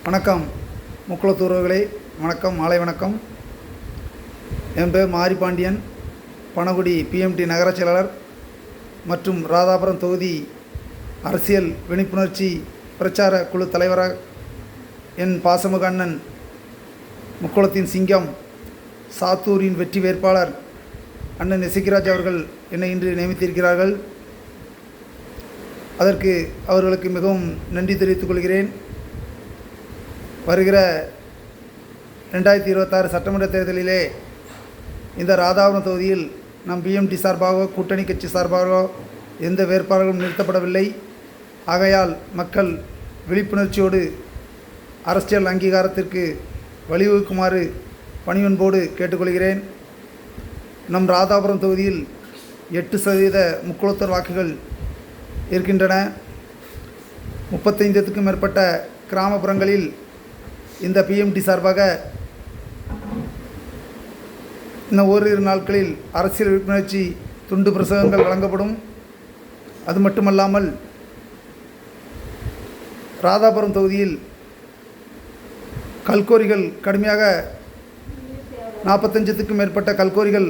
வணக்கம் முக்குளத்தூர்களே, வணக்கம், மாலை வணக்கம். என் பேர் மாரிபாண்டியன், பனகுடி பிஎம்டி நகர செயலாளர் மற்றும் ராதாபுரம் தொகுதி அரசியல் விழிப்புணர்ச்சி பிரச்சார குழு தலைவராக என் பாசமிகு அண்ணன் முக்குளத்தின் சிங்கம் சாத்தூரின் வெற்றி வேட்பாளர் அண்ணன் இசக்கிராஜ் அவர்கள் என்னை இன்று நியமித்திருக்கிறார்கள். அதற்கு அவர்களுக்கு மிகவும் நன்றி தெரிவித்துக் கொள்கிறேன். வருகிற 2026 சட்டமன்ற தேர்தலிலே இந்த ராதாபுரம் தொகுதியில் நம் பிஎம்டி சார்பாக கூட்டணி கட்சி சார்பாக எந்த வேட்பாளர்களும் நிறுத்தப்படவில்லை. ஆகையால் மக்கள் விழிப்புணர்ச்சியோடு அரசியல் அங்கீகாரத்திற்கு வழிவகுக்குமாறு பணிவன்போடு கேட்டுக்கொள்கிறேன். நம் ராதாபுரம் தொகுதியில் 8% முக்குளத்தூர் வாக்குகள் இருக்கின்றன. 35க்கும் மேற்பட்ட கிராமப்புறங்களில் இந்த பிஎம்டி சார்பாக இன்னும் ஓரிரு நாட்களில் அரசியல் விழிப்புணர்ச்சி துண்டு பிரசங்கங்கள் வழங்கப்படும். அது மட்டுமல்லாமல் ராதாபுரம் தொகுதியில் கல்கோரிகள் கடுமையாக 45க்கும் மேற்பட்ட கல்கோரிகள்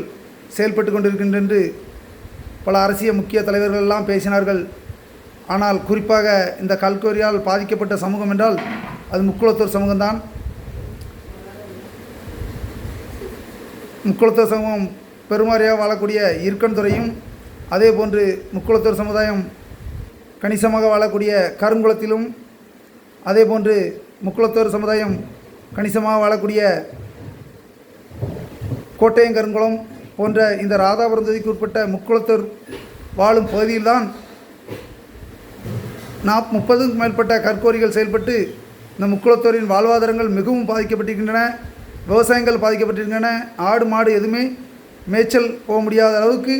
செயல்பட்டு கொண்டிருக்கின்றன என்று பல அரசியல் முக்கிய தலைவர்கள் எல்லாம் பேசினார்கள். ஆனால் குறிப்பாக இந்த கல்கோரியால் பாதிக்கப்பட்ட சமூகம் என்றால் அது முக்குளத்தூர் சமூகம்தான். முக்குளத்தூர் சமூகம் பெருமாறியாக வாழக்கூடிய இருக்கன்துறையும், அதே போன்று முக்குளத்தூர் சமுதாயம் கணிசமாக வாழக்கூடிய கருங்குளத்திலும், அதே போன்று முக்குளத்தூர் சமுதாயம் கணிசமாக வாழக்கூடிய கோட்டையங்கருங்குளம் போன்ற இந்த ராதாபுரம் தொகுதிக்கு உட்பட்ட முக்குளத்தூர் வாழும் பகுதியில்தான் 30க்கும் மேற்பட்ட கற்கோரிகள் செயல்பட்டு இந்த முக்குளத்தூரின் வாழ்வாதாரங்கள் மிகவும் பாதிக்கப்பட்டிருக்கின்றன. விவசாயங்கள் பாதிக்கப்பட்டிருக்கின்றன. ஆடு மாடு எதுவுமே மேய்ச்சல் போக முடியாத அளவுக்கு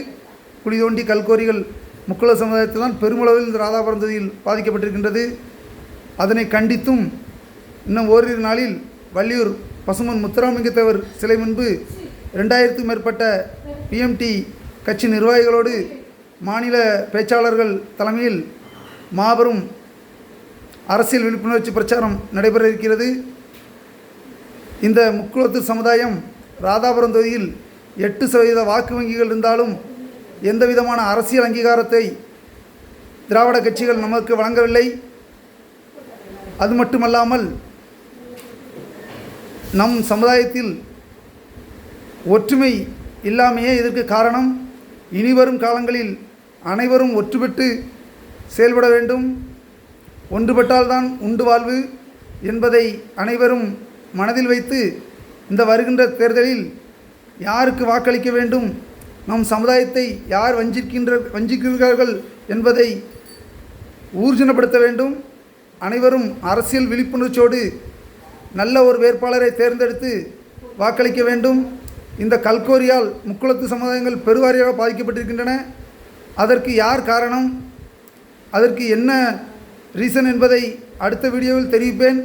குழி தோண்டி கல்கோரிகள் முக்குள சமுதாயத்தில் தான் பெருமளவில் இந்த ராதாபுரம் தொகுதியில் பாதிக்கப்பட்டிருக்கின்றது. அதனை கண்டித்தும் இன்னும் ஓரிரு நாளில் வள்ளியூர் பசுமன் முத்துராமலிங்க தேவர் சிலை முன்பு 2000க்கும் மேற்பட்ட பிஎம்டி கட்சி நிர்வாகிகளோடு மாநில பேச்சாளர்கள் தலைமையில் மாபெரும் அரசியல் விழிப்புணர்ச்சி பிரச்சாரம் நடைபெற இருக்கிறது. இந்த முக்குளத்தூர் சமுதாயம் ராதாபுரம் தொகுதியில் 8% வாக்கு வங்கிகள் இருந்தாலும் எந்த விதமான அரசியல் அங்கீகாரத்தை திராவிட கட்சிகள் நமக்கு வழங்கவில்லை. அது மட்டுமல்லாமல் நம் சமுதாயத்தில் ஒற்றுமை இல்லாமையே இதற்கு காரணம். இனிவரும் காலங்களில் அனைவரும் ஒற்றுப்பட்டு செயல்பட வேண்டும். ஒன்றுபட்டால்தான் உண்டு வாழ்வு என்பதை அனைவரும் மனதில் வைத்து இந்த வருகின்ற தேர்தலில் யாருக்கு வாக்களிக்க வேண்டும், நம் சமுதாயத்தை யார் வஞ்சிக்கிறார்கள் என்பதை ஊர்ஜினப்படுத்த வேண்டும். அனைவரும் அரசியல் விழிப்புணர்ச்சியோடு நல்ல ஒரு வேட்பாளரை தேர்ந்தெடுத்து வாக்களிக்க வேண்டும். இந்த கல்கோரியால் முக்குளத்து சமுதாயங்கள் பெருவாரியாக பாதிக்கப்பட்டிருக்கின்றன. அதற்கு யார் காரணம், அதற்கு என்ன ரீசன் என்பதை அடுத்த வீடியோவில் தெரிவிப்பேன்.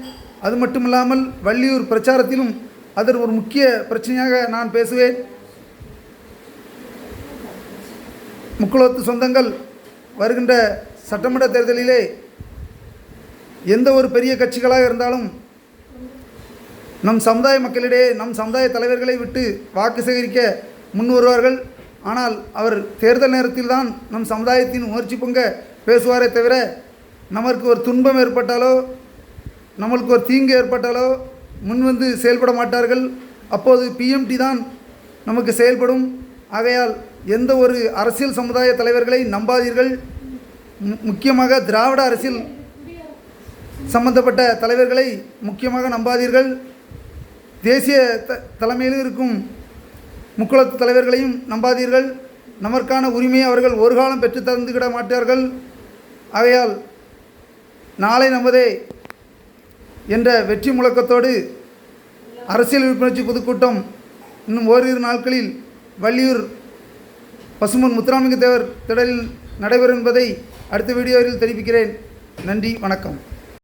அது மட்டுமில்லாமல் வள்ளியூர் பிரச்சாரத்திலும் அது ஒரு முக்கிய பிரச்சனையாக நான் பேசுவேன். முக்குளத்து சொந்தங்கள் வருகின்ற சட்டமன்ற தேர்தலிலே எந்த ஒரு பெரிய கட்சிகளாக இருந்தாலும் நம் சமுதாய மக்களிடையே நம் சமுதாய தலைவர்களை விட்டு வாக்கு சேகரிக்க முன் வருவார்கள். ஆனால் அவர் தேர்தல் நேரத்தில் தான் நம் சமுதாயத்தின் உணர்ச்சி பொங்க பேசுவாரே தவிர நமக்கு ஒரு துன்பம் ஏற்பட்டாலோ நம்மளுக்கு ஒரு தீங்கு ஏற்பட்டாலோ முன்வந்து செயல்பட மாட்டார்கள். அப்போது பிஎம்டி தான் நமக்கு செயல்படும். ஆகையால் எந்த ஒரு அரசியல் சமுதாய தலைவர்களை நம்பாதீர்கள். முக்கியமாக திராவிட அரசியல் சம்பந்தப்பட்ட தலைவர்களை முக்கியமாக நம்பாதீர்கள். தேசிய தலைமையில் இருக்கும் முக்குளத்து தலைவர்களையும் நம்பாதீர்கள். நமக்கான உரிமையை அவர்கள் ஒரு காலம் பெற்று தந்துவிட மாட்டார்கள். ஆகையால் நாளை நமதே என்ற வெற்றி முழக்கத்தோடு அரசியல் விழிப்புணர்ச்சி பொதுக்கூட்டம் இன்னும் ஓரிரு நாட்களில் வள்ளியூர் பசுமன் முத்துராமலிங்க தேவர் திடலில் நடைபெறும் என்பதை அடுத்த வீடியோவில் தெரிவிக்கிறேன். நன்றி, வணக்கம்.